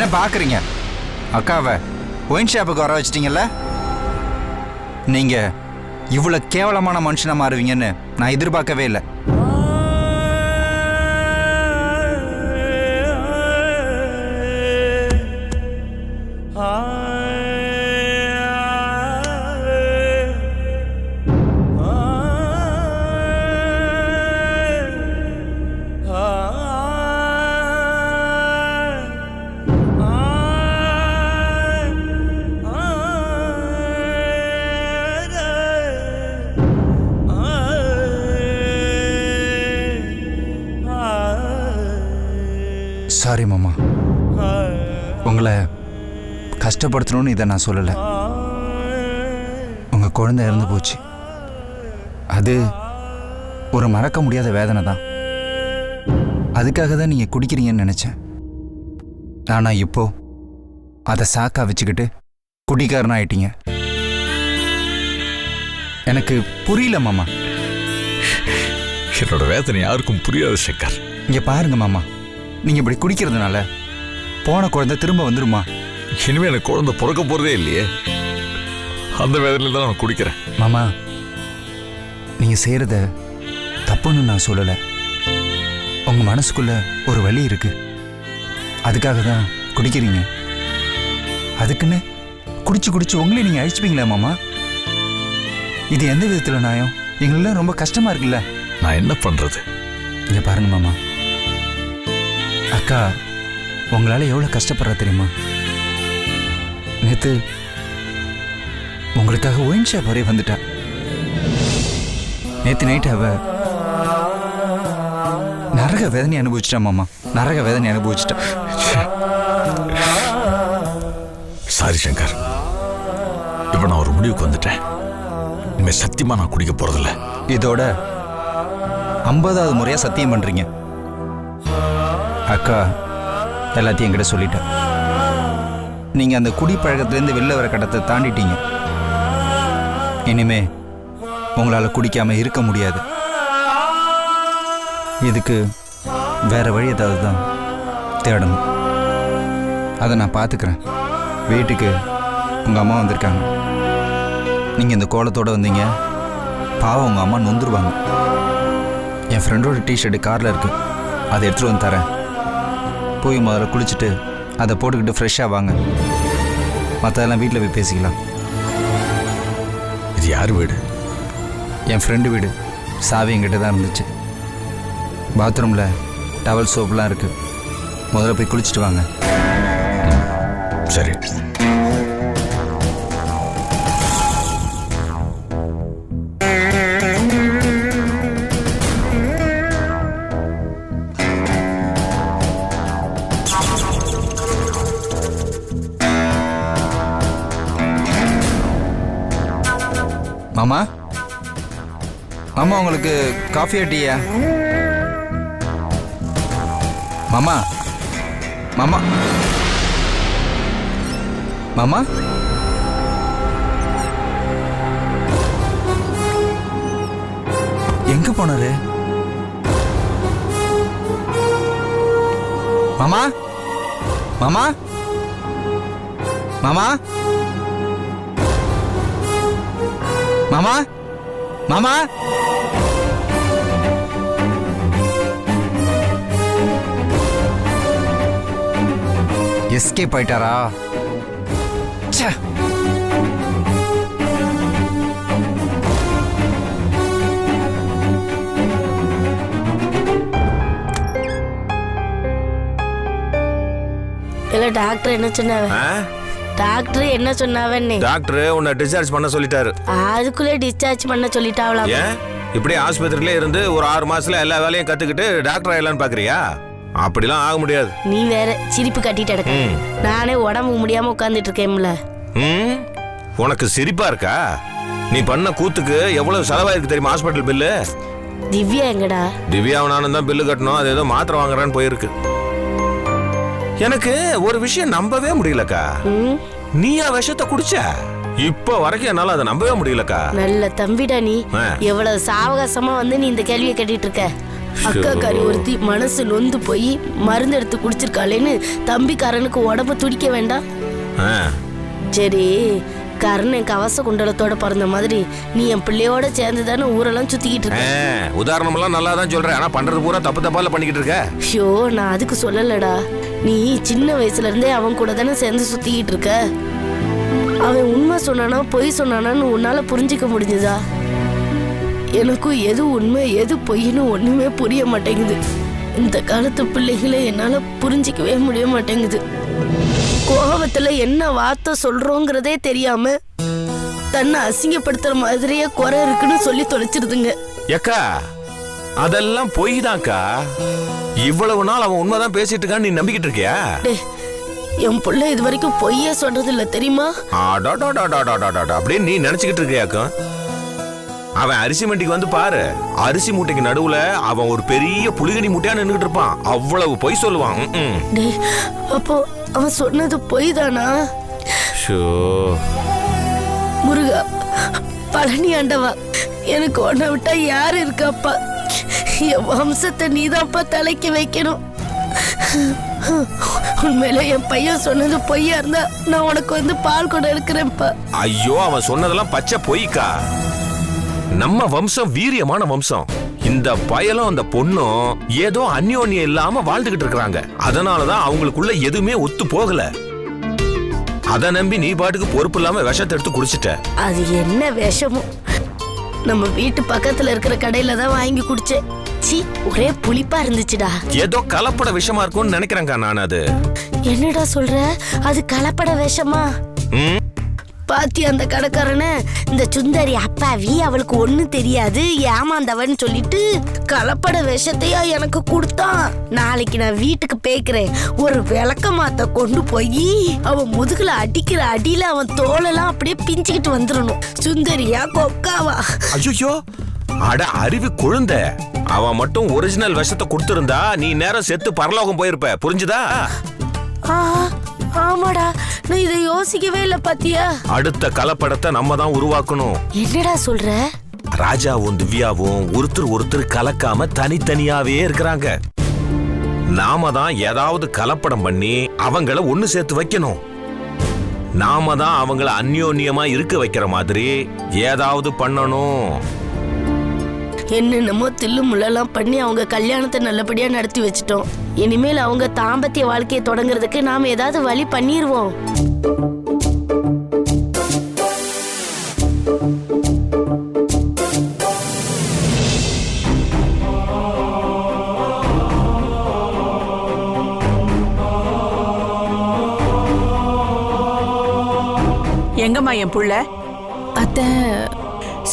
என்ன பார்க்குறீங்க? அக்காவை ஒயின் ஷாப்புக்கு வர வச்சிட்டிங்கல்ல? நீங்கள் இவ்வளோ கேவலமான மனுஷனாக மாறுவீங்கன்னு நான் எதிர்பார்க்கவே இல்லை. சாரி மாமா, உங்களை கஷ்டப்படுத்தணும்னு இதை நான் சொல்லலை. உங்கள் குழந்தை இறந்து போச்சு, அது ஒரு மறக்க முடியாத வேதனை தான். அதுக்காக தான் நீங்கள் குடிக்கிறீங்கன்னு நினச்சேன். ஆனால் இப்போ அதை சாக்கா வச்சுக்கிட்டு குடிக்காரனா ஆயிட்டீங்க. எனக்கு புரியல மாமா. என்னோட வேதனை யாருக்கும் புரியாது சங்கர். இங்கே பாருங்க மாமா, நீங்கள் இப்படி குடிக்கிறதுனால போன குழந்தை திரும்ப வந்துருமா? இனிமே எனக்கு குழந்தை பிறக்க போறதே இல்லையே. அந்த வேதனையில் தான் நான் குடிக்கிறேன். மாமா, நீங்கள் செய்கிறத தப்புன்னு நான் சொல்லலை. உங்கள் மனசுக்குள்ள ஒரு வலி இருக்கு, அதுக்காக தான் குடிக்கிறீங்க. அதுக்குன்னு குடிச்சு உங்களே நீங்கள் அழிச்சுப்பீங்களா மாமா? இது எந்த விதத்தில் நியாயம்? எங்களெல்லாம் ரொம்ப கஷ்டமாக இருக்குல்ல. நான் என்ன பண்ணுறது? இங்கே பாருங்க மாமா, அக்கா உங்களால் எவ்வளோ கஷ்டப்படுறா தெரியுமா? நேற்று உங்களுக்காக ஒயின் ஷாப் வரைய வந்துட்டா. நேற்று நைட்டு அவ நரக வேதனை அனுபவிச்சிட்டா மாமா, நரக வேதனை அனுபவிச்சிட்டா. சாரி சங்கர், இப்போ நான் ஒரு முடிவுக்கு வந்துட்டேன். இனிமேல் சத்தியமாக நான் குடிக்க போகிறதில்ல. இதோட 50வது முறையாக சத்தியம் பண்ணுறீங்க. அக்கா எல்லாத்தையும் என்கிட்ட சொல்லிட்டா. நீங்கள் அந்த குடி பழக்கத்துலேருந்து வெளில வர கட்டத்தை தாண்டிட்டீங்க. இனிமே உங்களால் குடிக்காமல் இருக்க முடியாது. இதுக்கு வேற வழி ஏதாவது தான் தேடணும். அதை நான் பார்த்துக்கிறேன். வீட்டுக்கு உங்கள் அம்மா வந்திருக்காங்க. நீங்கள் இந்த கோலத்தோடு வந்தீங்க, பாவம் உங்கள் அம்மா நொந்துருவாங்க. என் ஃப்ரெண்டோட டிஷர்ட்டு காரில் இருக்குது, அதை எடுத்துகிட்டு வந்து தரேன். போய் முதல்ல குளிச்சுட்டு அதை போட்டுக்கிட்டு ஃப்ரெஷ்ஷாக வாங்க. மற்றதெல்லாம் வீட்டில் போய் பேசிக்கலாம். இது யார் வீடு? என் ஃப்ரெண்டு வீடு. சாவி என்கிட்ட தான் இருந்துச்சு. பாத்ரூமில் டவல் சோப்லாம் இருக்குது. முதல்ல போய் குளிச்சுட்டு வாங்க. சரி. மாமா, மாமா உங்களுக்கு காஃபியா டீயா? மாமா, மாமா, மாமா, எங்க போனாரு மாமா? மாமா, மாமா, மாமா, மாமா, எஸ்கேப் ஆயிட்டாரா? ச்சே. இல்ல டாக்டர் என்ன சொன்னாவ? டாக்டர் என்ன சொன்னாவன்னு? டாக்டர் உன்னை டிஸ்சார்ஜ் பண்ண சொல்லிட்டாரு. அதுக்குள்ளே டிஸ்சார்ஜ் பண்ண சொல்லிட்டாவளா? ஏன் இப்படி ஆஸ்பத்திரியில இருந்து ஒரு 6 மாசத்துல எல்லா வேலையும் கத்துக்கிட்டு டாக்டர் ஆயிடலான்னு பாக்குறியா? அப்படிலாம் ஆக முடியாது. நீ வேற சிரிப்பு கட்டிட்டு கிடக்க. நானே உடம்பு முடியாம உட்கார்ந்துட்டு இருக்கேன்ல. உனக்கு சிரிப்பா இருக்கா? நீ பண்ண கூத்துக்கு எவ்வளவு செலவாயிருக்கு தெரியுமா ஹாஸ்பிட்டல் பில்லு? திவ்யா எங்கடா? திவ்யாவை நானும் தான் பில்லு கட்டணும். அது ஏதோ மாத்திரை வாங்குறான்னு போயிருக்கு. எனக்கு ஒரு விஷயம் நம்பவே முடியலக்கா. நீயா விஷத்தை குடிச்ச? இப்ப வரைக்கும் என்னால அதை நம்பவே முடியலக்கா. நல்ல தம்பிடா நீ. எவ்வளவு சாவகாசமா வந்து நீ இந்த கேள்வியை கேட்டுட்டு இருக்க. அக்காக்காரி ஒருத்தி மனசு நொந்து போய் மருந்து எடுத்து குடிச்சிருக்காளேன்னு தம்பிக்காரனுக்கு உடம்பு துடிக்க வேண்டாம். சரி, கர்ணன் கவச குண்டலத்தோட பிறந்த மாதிரி நீ என் பிள்ளையோட சேர்ந்து தானே ஊரெல்லாம் சுத்திக்கிட்டு இருக்க. உதாரணம் எல்லாம் நல்லா தான் சொல்றேன், ஆனா பண்றது பூரா தப்பு தப்பால பண்ணிக்கிட்டு இருக்க. ஐயோ, நான் அதுக்கு சொல்லலடா. நீ சின்ன வயசுல இருந்தே அவன் கூட தானே சேர்ந்து சுத்திக்கிட்டு இருக்க. அவன் உண்மை சொன்னானா பொய் சொன்னானான்னு உன்னால புரிஞ்சிக்க முடிஞ்சுதா? எனக்கும் எது உண்மை எது பொய்ன்னு ஒண்ணுமே புரிய மாட்டேங்குது. இந்த காலத்து பிள்ளைகளை என்னால புரிஞ்சிக்கவே முடிய மாட்டேங்குது. கோபத்துல என்ன வார்த்தை சொல்றோங்கிறதே தெரியாம தன்னை அசிங்கப்படுத்துற மாதிரியே குறை இருக்குன்னு சொல்லி தொலைச்சிருதுங்க. ஏக்கா, அதெல்லாம் பொய் தான்க்கா. இவ்வளவு நாள் அவன் உண்மைதான் பேசிட்டு இருக்கான்னு நீ நம்பிக்கிட்டு இருக்கியா? என் பிள்ளை இது வரைக்கும் பொய்யே சொல்றது இல்ல தெரியுமா? அப்படின்னு நீ நினைச்சுக்கிட்டு இருக்கியாக்கும். அவன் அரிசி மண்டிக்கு வந்து பாரு, அரிசி மூட்டைக்கு நடுவுல அவன் ஒரு பெரிய புலிகனி மூட்டையா நின்னுகிட்டு இருப்பான். அவ்வளவு பொய் சொல்லுவான். அப்போ அவன் சொன்னது பொய் தானா? முருகா, பழனி ஆண்டவா, எனக்கு உன்னை விட்டா யாரு இருக்காப்பா? என் வம்சத்தை நீதான்ப்பா தலைக்கு வைக்கணும். உண்மையில என் பையன் சொன்னது பொய்யா இருந்தா நான் உனக்கு வந்து பால் கூட எடுக்கிறேன்ப்பா. ஐயோ, அவன் சொன்னதெல்லாம் பச்சை பொய்க்கா. நம்ம வம்சம் வீரியமான வம்சம். இந்த பயலும் அந்த பொண்ணும் ஏதோ அந்யோன்யம் இல்லாம வாழ்ந்துகிட்டு இருக்காங்க. அதனாலதான் அவங்களுக்குள்ள எதுவுமே ஒத்து போகல. அத நம்பி நீ பாட்டுக்கு பொறுப்பு இல்லாம விஷத்தை எடுத்து குடிச்சிட்ட. அது என்ன விஷமோ? நம்ம வீட்டு பக்கத்துல இருக்கிற கடையில தான் வாங்கி குடிச்சேன். சீ, ஒரே புளிப்பா இருந்துச்சுடா. ஏதோ கலப்பட விஷமா இருக்கும்னு நினைக்கிறேங்க நான். அது என்னடா சொல்ற? அது கலப்பட விஷமா? பாத்தி அந்த கடைக்காரன, இந்த சுந்தரி அப்பாவி, அவளுக்கு ஒண்ணு தெரியாது, ஏமாந்தவன் சொல்லிட்டு கலப்பட விஷத்தையா எனக்கு கொடுத்தான். நாளைக்கு நான் வீட்டுக்கு பேக்கிறேன், ஒரு விளக்க மாத்த கொண்டு போய் அவன் முதுகுல அடிக்கிற அடியில அவன் தோலெல்லாம் அப்படியே பிஞ்சுக்கிட்டு வந்துடணும். சுந்தரியா கொக்காவா? ஐயோ, அட அறிவு குழந்தை. அவன் மட்டும் ஒரிஜினல் விஷத்தை கொடுத்திருந்தா நீ நேரம் செத்து பரலோகம் போயிருப்ப. புரிஞ்சுதா? ஆமாடா, நான் இதை யோசிக்கவே இல்ல. பாத்தியா, அடுத்த கலப்படத்தை நம்ம தான் உருவாக்கணும். என்னடா சொல்ற? ராஜாவும் திவ்யாவும் ஒருத்தர் கலக்காம தனித்தனியாவே இருக்கிறாங்க. நாம தான் ஏதாவது கலப்படம் பண்ணி அவங்கள ஒண்ணு சேர்த்து வைக்கணும். நாம தான் அவங்கள அந்யோன்யமா இருக்க வைக்கிற மாதிரி ஏதாவது பண்ணணும். என்னென்னமோ தில்லு முள்ளெல்லாம் பண்ணி அவங்க கல்யாணத்தை நல்லபடியா நடத்தி வச்சிட்டோம். இனிமேல் அவங்க தாம்பத்திய வாழ்க்கையை தொடங்குறதுக்கு நாம ஏதாவது வழி பண்ணிடுவோம். எங்கம்மா என் புள்ள? அத்தை,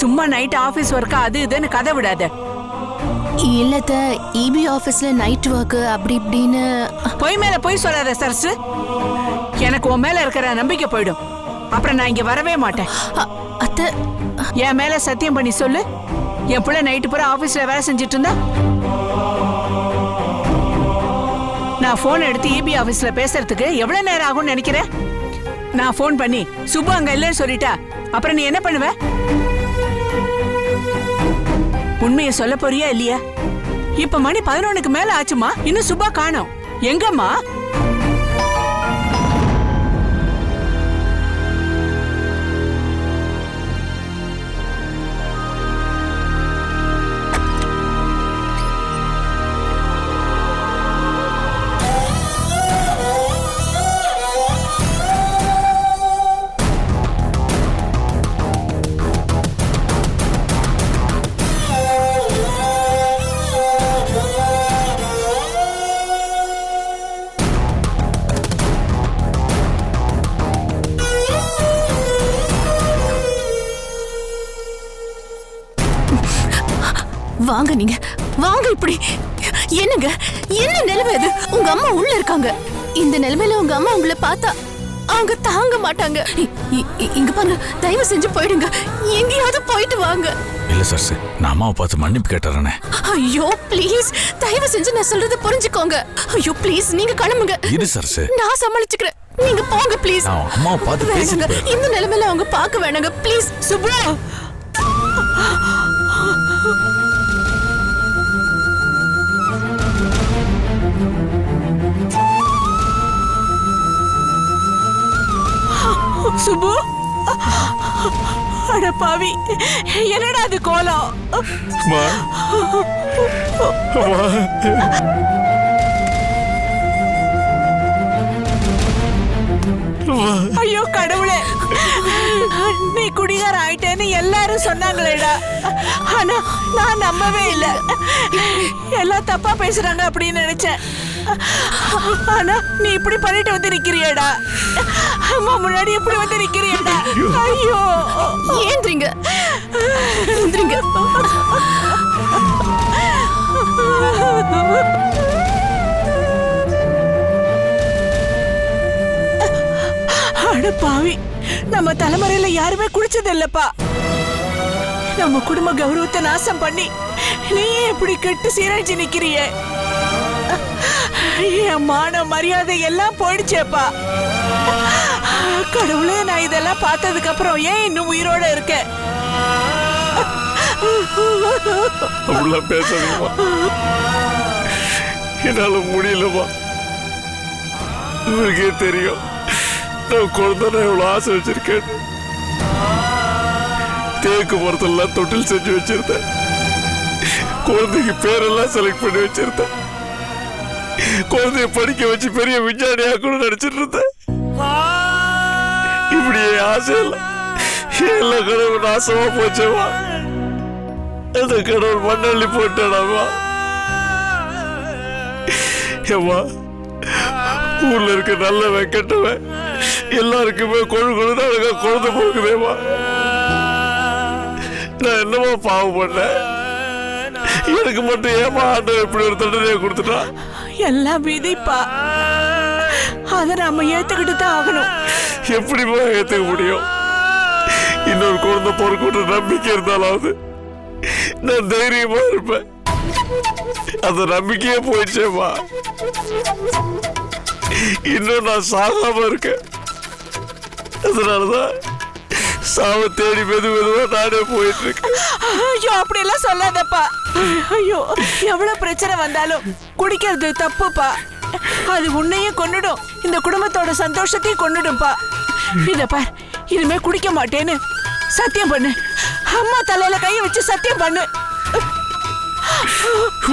சும்மா நைட் ஆபீஸ் ஒர்க்கா அது இதுன்னு கதை விடாத. இல்லத்த, இபி ஆபீஸ்ல நைட் ஒர்க் அப்படி இப்படின்னு. பொய் மேல பொய் சொல்லாத சரசு. எனக்கு உன் மேல இருக்கிற நம்பிக்கை போயிடும். அப்புறம் நான் இங்க வரவே மாட்டேன். அத்தை, என் மேல சத்தியம் பண்ணி சொல்லு, என் புள்ள நைட்டு பூரா ஆபீஸ்ல வேலை செஞ்சிட்டு இருந்தா? நான் போன் எடுத்து இபி ஆபீஸ்ல பேசுறதுக்கு எவ்வளவு நேரம் ஆகும்னு நினைக்கிறேன்? நான் போன் பண்ணி சுப்பு அங்க இல்லைன்னு சொல்லிட்டா அப்புறம் நீ என்ன பண்ணுவ? உண்மையை சொல்ல போறியா இல்லையா? இப்ப மணி 11க்கு மேல ஆச்சுமா, இன்னும் சுபா காணோம். எங்கம்மா? வாங்க, நீங்க வாங்க. இப்படி என்னங்க, என்ன நிலைமை இது? உங்க அம்மா உள்ள இருக்காங்க. இந்த நிலைமையில உங்க அம்மா உங்களை பார்த்தா அவங்க தாங்க மாட்டாங்க. இங்க பாருங்க, தயவு செஞ்சு போயிடுங்க. எங்கேயாவது போயிட்டு வாங்க. இல்ல சர்ஸ், நான் அம்மாவை பார்த்து மன்னிப்பு கேட்டுறேனே. ஐயோ ப்ளீஸ், தயவு செஞ்சு நான் சொல்றத புரிஞ்சுக்கோங்க. ஐயோ ப்ளீஸ், நீங்க கிளம்புங்க. இரு சர்ஸ், நான் சமாளிச்சுக்கிறேன். நீங்க போங்க ப்ளீஸ். நான் அம்மாவை பார்த்து பேசிட்டு போறேன். இந்த நிலைமையில அவங்க பார்க்க வேணாங்க ப்ளீஸ். சுப்ரா, அட பாவி, என்னடா அது கோலம்? அம்மா. அம்மா. ஐயோ கடவுளே, நீ குடிகார ஆயிட்டேன்னு எல்லாரும் சொன்னாங்களேடா. ஆனா நான் நம்பவே இல்ல. எல்லாம் தப்பா பேசுறாங்க அப்படின்னு நினைச்சேன். ஆனா நீ இப்படி பண்ணிட்டு வந்து நிக்கிறியடா. அம்மா முன்னாடி இப்படி வந்து நிக்கிறியடா. ஐயோ, ஏந்திரிங்க ஏந்திரிங்க. அட பாவி, நம்ம தலைமுறையில யாருமே குடிச்சது இல்லப்பா. நம்ம குடும்ப கௌரவத்தை நாசம் பண்ணி நீ எப்படி கெட்டு சீரழிச்சு நிக்கிறியே? என் மான மரியாதை எல்லாம் போயிடுச்சேப்பா. கடவுளே, நான் இதெல்லாம் பார்த்ததுக்கு அப்புறம் ஏன் இன்னும் உயிரோட இருக்க? அப்படிலாம் பேசாதீங்கம்மா. என்னால முடியலம்மா. உங்களுக்கே தெரியும் நான் குழந்தை எவ்வளவு ஆசை வச்சிருக்கேன். தேக்கு மரத்தெல்லாம் தொட்டில் செஞ்சு வச்சிருந்தேன். குழந்தைக்கு பேரெல்லாம் செலக்ட் பண்ணி வச்சிருந்தேன். குழந்தைய படிக்க வச்சு பெரிய விஞ்ஞானியா கூட நடிச்சிட்டு இருந்தேன். இப்படி ஆசை இல்லை. எல்லா கடவுள் நாசமா போச்சேவா. அந்த கடவுள் மண்ணள்ளி போட்டாடாமா. ஏமா, ஊர்ல இருக்க நல்லவன் கெட்டவன் எல்லாருக்குமே கொழுன்னு அழகா குழந்தை போகுதேமா. நான் என்னமா பாவம் பண்ணேன்? எனக்கு மட்டும் ஏமா ஆண்டவன் இப்படி ஒரு தண்டனையை கொடுத்துட்டா? எல்லாம் விதிப்பா. அத நாம ஏத்துக்கிட்டு தான் ஆகணும். எப்படிமா ஏத்துக்க முடியும்? இன்னொரு குழந்தை பொறுக்கூட்ட நம்பிக்கை இருந்தாலாவது நான் தைரியமா இருப்பேன். அந்த நம்பிக்கையே போயிடுச்சேமா. இன்னும் நான் சாகாம இருக்கேன். அதனாலதான் சாவ தேடி மெதுவா நானே போயிட்டு இருக்கேன். ஐயோ, அப்படி எல்லாம் சொல்லாதப்பா. ஐயோ, எவ்வளவு பிரச்சனை வந்தாலும் குடிக்கிறது தப்புப்பா. அது உன்னையும் கொன்னுடும், இந்த குடும்பத்தோட சந்தோஷத்தையும் கொன்னுடும்பா. இத பார், இனிமே குடிக்க மாட்டேன்னு சத்தியம் பண்ணு. அம்மா தலையில கைய வச்சு சத்தியம் பண்ணு.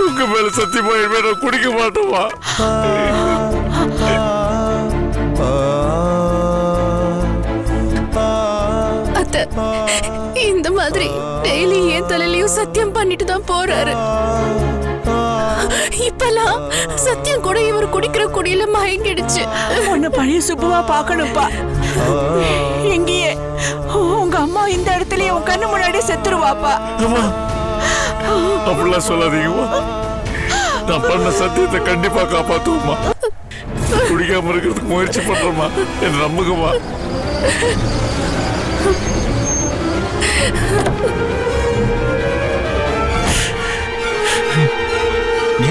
உங்க மேல சத்தியமா இனிமே நான் குடிக்க மாட்டோமா? அத்தை, இந்த மாதிரி டெய்லி என் தலையிலயும் சத்தியம் பண்ணிட்டு தான் போறாரு. இப்பெல்லாம் சத்தியம் கூட இவர் குடிக்கிற குடியில மயங்கிடுச்சு. உன்னை பழைய சுப்புவா பாக்கணும்ப்பா. எங்கேயே உங்க அம்மா இந்த இடத்துலயே உன் கண்ணு முன்னாடி செத்துருவாப்பா. அப்படிலாம் சொல்லாதீங்கம்மா. நான் பண்ண சத்தியத்தை கண்டிப்பா காப்பாத்துவோமா. குடிக்காம இருக்கிறதுக்கு முயற்சி பண்றோமா, என்ன நம்புங்கம்மா.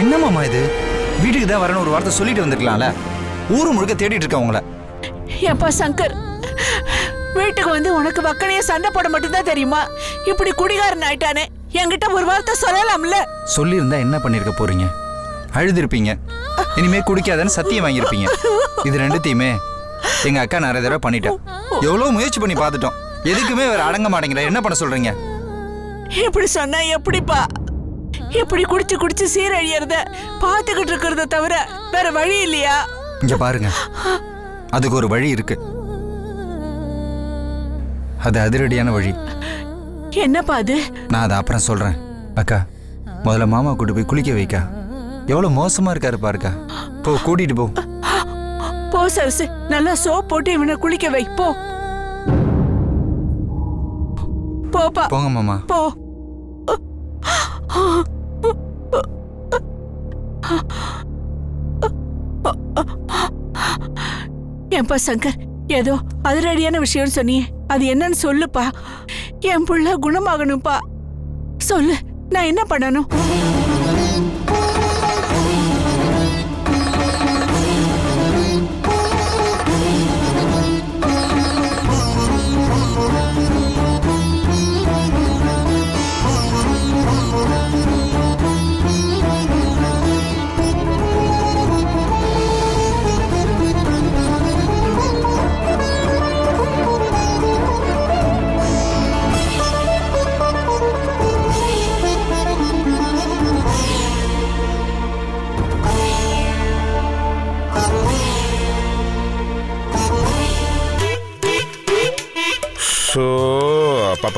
என்னமாமா இது? வீட்டுக்கு தான் வரணும் ஒரு வார்த்தை சொல்லிட்டு வந்துருக்கலாம்ல. ஊரு முழுக்க தேடிட்டு இருக்கேன் உங்களை. ஏப்பா சங்கர், வீட்டுக்கு வந்து உனக்கு வக்கனைய சண்டை போட மட்டும்தான் தெரியுமா? இப்படி குடிகாரன் ஆயிட்டானே, என்கிட்ட ஒரு வார்த்தை சொல்லலாம்ல. சொல்லியிருந்தா என்ன பண்ணிருக்க போறீங்க? அழுதுருப்பீங்க. இனிமே குடிக்காதன்னு சத்தியம் வாங்கியிருப்பீங்க. இது ரெண்டுத்தையுமே எங்க அக்கா நிறைய தடவை பண்ணிட்டேன். எவ்வளவு முயற்சி பண்ணி பார்த்துட்டோம். எதுக்குமே வேற அடங்க மாட்டேங்கிற. என்ன பண்ண சொல்றீங்க? இப்படி சொன்னா எப்படிப்பா? இப்படி குடிச்சு குடிச்சு சீரழியறத பாத்துக்கிட்டு இருக்கிறத தவிர வேற வழி இல்லையா? இங்க பாருங்க, அதுக்கு ஒரு வழி இருக்கு. அது அதிரடியான வழி. என்னப்பா அது? நான் அதை அப்புறம் சொல்றேன். அக்கா, முதல்ல மாமா கூட்டு போய் குளிக்க வைக்கா. எவ்வளவு மோசமா இருக்காரு பாருக்கா. போ, கூட்டிட்டு போ. போ சரசு, நல்லா சோப் போட்டு இவனை குளிக்க வை. போ போப்பா. போங்க மாமா. போ. ஏன்பா சங்கர், ஏதோ அதிரடியான விஷயம் சொன்னியே, அது என்னன்னு சொல்லுப்பா. என் புள்ள குணமாகணும்ப்பா. சொல்லு, நான் என்ன பண்ணணும்?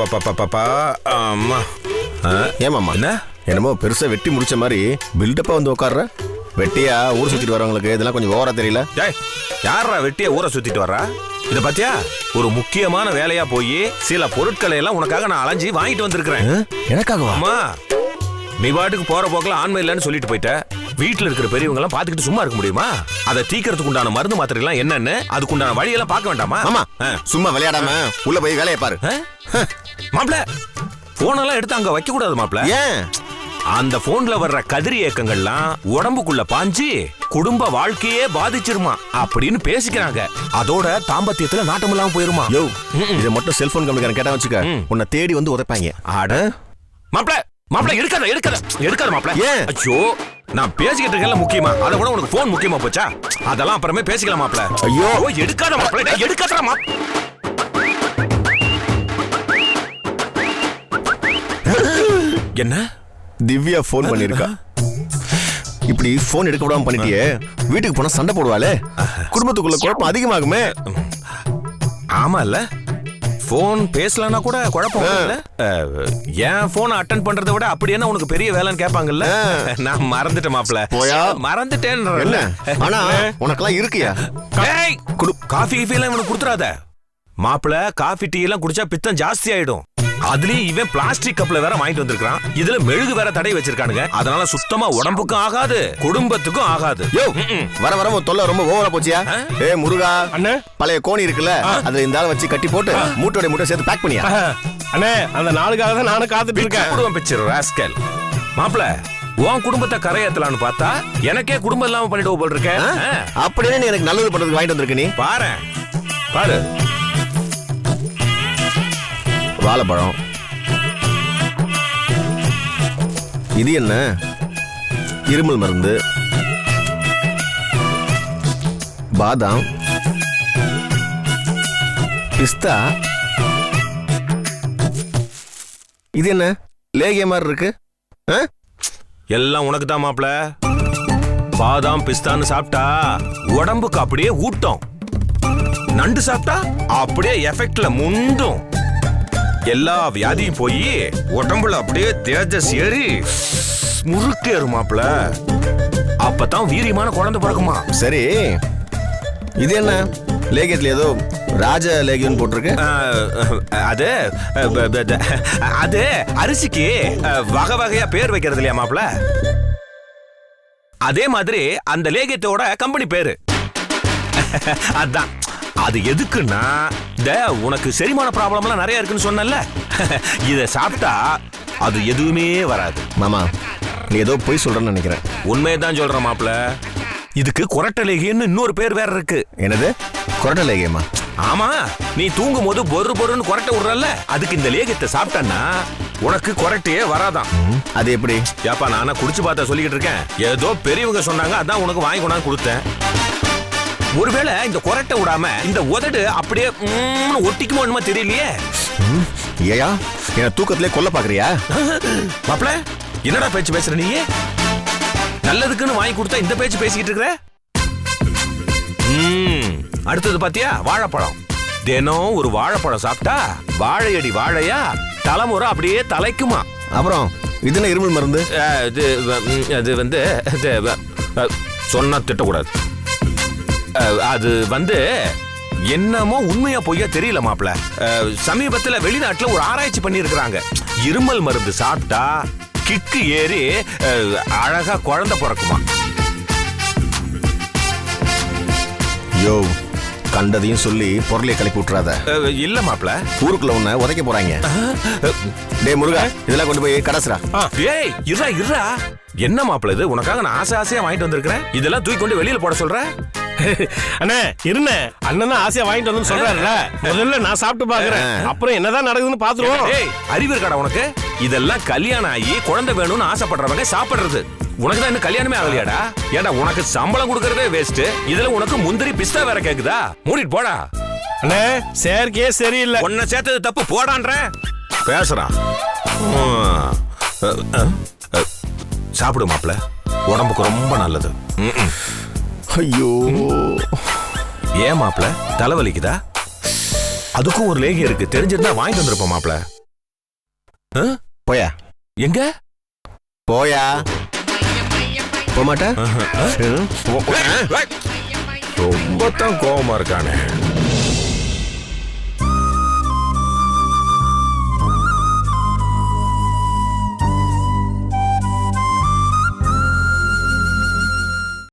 அப்பா அம்மா. ஏமாமா என்ன என்னமோ பெருசா வெட்டி முடிச்ச மாதிரி பில்டப்பா வந்து உட்கார்ற. வெட்டியா ஊர் சுத்திட்டு வரவங்களுக்கு இதெல்லாம் கொஞ்சம் ஓவரா தெரியல. டேய், யாரா வெட்டிய ஊரை சுத்திட்டு வர்றா? இத பாத்தியா, ஒரு முக்கியமான வேலையா போய் சில பொருட்களை எல்லாம் உனக்காக நான் அலைஞ்சி வாங்கிட்டு வந்திருக்கிறேன். எனக்காகவா? அம்மா, நீ பாட்டுக்கு போற போக்கல ஆண்மை இல்லைன்னு சொல்லிட்டு போயிட்ட. வீட்டுல இருக்கிற பெரியவங்க எல்லாம் பாத்துக்கிட்டு சும்மா இருக்க முடியுமா? அதை தீக்கிறதுக்கு உண்டான மருந்து மாத்திரை எல்லாம் என்னன்னு அதுக்குண்டான வழியெல்லாம் பார்க்க வேண்டாமா? ஆமா, சும்மா விளையாடாம உள்ள போய் வேலையை பாரு. மாப்ள, போன் எல்லாம் எடுத்து அங்க வைக்க கூடாது மாப்ள. ஏன்? அந்த போன்ல வர்ற கதிரி இயக்கங்கள்லாம் உடம்புக்குள்ள பாஞ்சு குடும்ப வாழ்க்கையே பாதிச்சிருமா அப்படின்னு பேசிக்கிறாங்க. அதோட தாம்பத்தியத்துல நாட்டம் இல்லாம போயிருமா? யோ, இதை மட்டும் செல்போன் கம்பெனிக்காரன் கேட்டா வச்சுக்க, உன்னை தேடி வந்து உதைப்பாங்க. ஆட மாப்ள, மாப்ள எடுக்காத மாப்ள. ஏன்? ஐயோ, நான் பேசிக்கிட்டு இருக்கேன்ல முக்கியமா, அதை விட உனக்கு போன் முக்கியமா போச்சா? அதெல்லாம் அப்புறமே பேசிக்கலாம் மாப்ள. ஐயோ, எடுக்காத மாப்ள, எடுக்காத என்ன? திவ்யா போன் பண்ணிருக்கா. இப்படி போன் எடுக்க விடாம பண்ணிட்டியே, வீட்டுக்கு போனா சண்டை போடுவாளே, குடும்பத்துக்குள்ள குழப்பம் அதிகமாகுமே. ஆமா இல்ல, போன் பேசலன்னா கூட குழப்பம் இல்ல. ஏன் போன் அட்டெண்ட் பண்றதை விட அப்படி என்ன உனக்கு பெரிய வேலைன்னு கேட்பாங்கல்ல. நான் மறந்துட்டேன் மாப்ள. போயா, மறந்துட்டேன். என்ன ஆனா உனக்கெல்லாம் இருக்கியா? காஃபி கீஃபி எல்லாம் இவனுக்கு கொடுத்துறாத மாப்ள. காஃபி டீ எல்லாம் குடிச்சா பித்தம் ஜாஸ்தி ஆயிடும். அதுலயும் இவன் பிளாஸ்டிக் கப்ல வேற வாங்கிட்டு வந்திருக்கான். இதுல மெழுகு வேற தடை வச்சிருக்கானுங்க. அதனால சுத்தமா உடம்புக்கும் ஆகாது, குடும்பத்துக்கும் ஆகாது. யோ, வர வர தொல்லை ரொம்ப ஓவரா போச்சியா? ஏ முருகா, அண்ணே, பழைய கோணி இருக்குல்ல, அதுல இந்த ஆளை வச்சு கட்டி போட்டு மூட்டோட மூட்டை சேர்த்து பேக் பண்ணியா? அண்ணே, அந்த நாளுக்காக தான் நானும் காத்துட்டு இருக்கேன். குடும்பம் பிச்சர் ராஸ்கல். மாப்ள, உன் குடும்பத்தை கரையேத்தலான்னு பார்த்தா எனக்கே குடும்பம் இல்லாம பண்ணிட்டு போல் இருக்க. அப்படின்னு நீ எனக்கு நல்லது பண்றதுக்கு வாங்கிட்டு வந்திருக்க. நீ பாரு பாரு, வாழைப்பழம். இது என்ன? இருமல் மருந்து, பாதாம், பிஸ்தா. இது என்ன லேகிய மாதிரி இருக்கு? எல்லாம் உனக்கு தான் மாப்ள. பாதாம் பிஸ்தான்னு சாப்பிட்டா உடம்புக்கு அப்படியே ஊட்டம். நண்டு சாப்பிட்டா அப்படியே எஃபெக்ட்ல முண்டும். எல்லா வியாதியும் போய் உடம்புல அப்படியே தேஜஸ் ஏறி முறுக்கேறு மாப்ள. அப்பதான் வீரியமான குழந்தை பிறக்குமா. சரி, இது என்ன? லேகியத்துல ஏதோ ராஜ லேகியம் போட்டிருக்கு. அது அது அரிசிக்கு வகை வகையா பேர் வைக்கிறது இல்லையா மாப்ள? அதே மாதிரி அந்த லேகியத்தோட கம்பெனி பேரு அதான். அது எதுக்குன்னா, இந்த உனக்கு செரிமான ப்ராப்ளம் எல்லாம் நிறைய இருக்குன்னு சொன்னல, இத சாப்பிட்டா அது எதுவுமே வராது. மாமா, நீ ஏதோ போய் சொல்றேன்னு நினைக்கிறேன். உண்மையதான் சொல்ற மாப்ள. இதுக்கு கொரட்டை லேகியம்னு இன்னொரு பேர் வேற இருக்கு. என்னது? கொரட்டை லேகியமா? ஆமா, நீ தூங்கும் போது பொறு பொறுன்னு கொரட்டை விடுறல்ல, அதுக்கு இந்த லேகியத்தை சாப்பிட்டன்னா உனக்கு கொரட்டையே வராதான். அது எப்படி? ஏப்பா, நானா குடிச்சு பார்த்தா சொல்லிக்கிட்டு இருக்கேன். ஏதோ பெரியவங்க சொன்னாங்க, அதான் உனக்கு வாங்கி கொண்டாந்து கொடுத்தேன். ஒருவேளை இந்த கொரட்டை விடாம இந்த உதடு அப்படியே ஒட்டிக்குமோ என்னமோ தெரியலையே. ஏயா, என்ன தூக்கத்திலே கொல்ல பாக்குறியா? மாப்ள, என்னடா பேச்சு பேசுற நீ? நல்லதுக்குன்னு வாங்கி கொடுத்தா இந்த பேச்சு பேசிக்கிட்டு இருக்கிற. அடுத்தது பாத்தியா, வாழைப்பழம். தினம் ஒரு வாழைப்பழம் சாப்பிட்டா வாழையடி வாழையா தலைமுறை அப்படியே தலைக்குமா. அப்புறம் இது என்ன இருமல் மருந்து? அது வந்து சொன்னா திட்டக்கூடாது. அது வந்து என்னமோ உண்மையா பொய்யா தெரியல மாப்ள. சமீபத்துல வெளிநாட்டுல ஒரு ஆராய்ச்சி பண்ணி இருக்கிறாங்க. இருமல் மருந்து சாப்பிட்டா கிக்கு ஏறி அழகா குழந்தை பிறக்குமா. யோ, கண்டதையும் சொல்லி பொருளை கிளப்பி விட்டுறாத. இல்ல மாப்ள, ஊருக்குள்ள உன்னை உதைக்க போறாங்க. டே முருகா, இதெல்லாம் கொண்டு போய் கடைசுறா. ஏய், இருடா. என்ன மாப்ள இது? உனக்காக நான் ஆசை ஆசையா வாங்கிட்டு வந்திருக்கிறேன். இதெல்லாம் தூக்கி கொண்டு வெளியில போட சொல்ற? அண்ணே இருண்ணே, அண்ணன் தான் ஆசையா வாங்கிட்டு வந்து சொல்றாருல, முதல்ல நான் சாப்பிட்டு பாக்குறேன், அப்புறம் என்னதான் நடக்குதுன்னு பாத்துருவோம். ஏய், அறிவு இருக்காடா உனக்கு? இதெல்லாம் கல்யாணம் ஆகி குழந்தை வேணும்னு ஆசைப்படுறவங்க சாப்பிடுறது. உனக்கு தான் இன்னும் கல்யாணமே ஆகலையாடா? ஏன்டா, உனக்கு சம்பளம் கொடுக்கறதே வேஸ்ட், இதுல உனக்கு முந்திரி பிஸ்தா வேற கேக்குதா? மூடிட்டு போடா. அண்ணே, சேர்க்கையே சரியில்லை. உன்னை சேர்த்தது தப்பு, போடான்ற பேசுறான். சாப்பிடு மாப்ள, உடம்புக்கு ரொம்ப நல்லது. ஐயோ, ஏன் மாப்ள, தலைவலிக்குதா? அதுக்கும் ஒரு லேகியம் இருக்கு, தெரிஞ்சிருந்தா வாங்கிட்டு வந்திருப்போம் மாப்ள. ஆ? போயா எங்க போயா போமாட்டா ரொம்ப தான் கோவமா இருக்கானே.